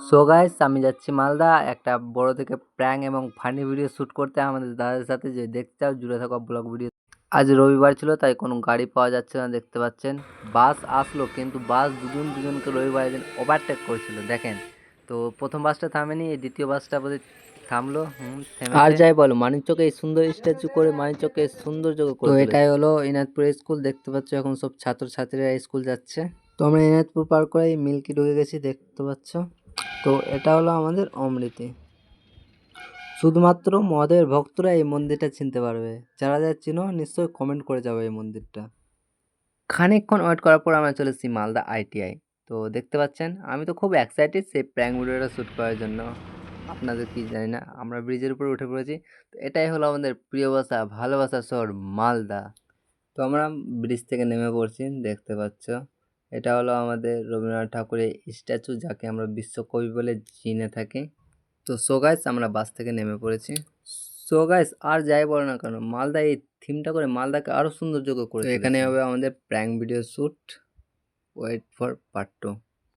So guys, আমি যাচ্ছি মালদা একটা বড় থেকে প্র্যাঙ্ক এবং ফানি ভিডিও শ্যুট করতে আমাদের দাদার সাথে। যে দেখতে চাও জুড়ে থাকা ব্লগ ভিডিও। আজ রবিবার ছিল তাই কোনো গাড়ি পাওয়া যাচ্ছে না, দেখতে পাচ্ছেন। বাস আসলো কিন্তু বাস দুজনকে রবিবারের দিন ওভারটেক করেছিল, দেখেন। তো প্রথম বাসটা থামেনি, এই দ্বিতীয় বাসটা বোধহয় থামলো। আর যাই বলো, মানিকচকে এই সুন্দর স্ট্যাচু করে মানিকচকে সৌন্দর্য করে। তো এটাই হলো ইনাদপুর স্কুল, দেখতে পাচ্ছ। এখন সব ছাত্রছাত্রীরা স্কুল যাচ্ছে। তো আমরা ইনাদপুর পার করে মিল্কি ঢুকে গেছি, দেখতে পাচ্ছ। তো এটা হলো আমাদের অমৃতি। শুধুমাত্র মদের ভক্তরা এই মন্দিরটা চিনতে পারবে। যারা যারা চিনো নিশ্চয়ই কমেন্ট করে যাবে এই মন্দিরটা। খানিকক্ষণ ওয়েট করার পর আমরা চলে এসেছি মালদা আইটিআই। তো দেখতে পাচ্ছেন, আমি তো খুব এক্সাইটেড সেই প্র্যাঙ্ক ভিডিওটা শ্যুট করার জন্য। আপনাদের কি জানি না, আমরা ব্রিজের উপরে উঠে পড়েছি। তো এটাই হলো আমাদের প্রিয় ভাষা, ভালোবাসার শহর মালদা। তো আমরা ব্রিজ থেকে নেমে পড়ছি, দেখতে পাচ্ছ। এটা হলো আমাদের রবীন্দ্রনাথ ঠাকুরের স্ট্যাচু, যাকে আমরা বিশ্বকবি বলে চিনে থাকি। তো সো গাইস, আমরা বাস থেকে নেমে পড়েছি। সো গাইস, আর যাই বলো না কেন, মালদা এই থিমটা করে মালদাকে আরও সৌন্দর্য করে। এখানে হবে আমাদের prank video shoot. Wait for part 2।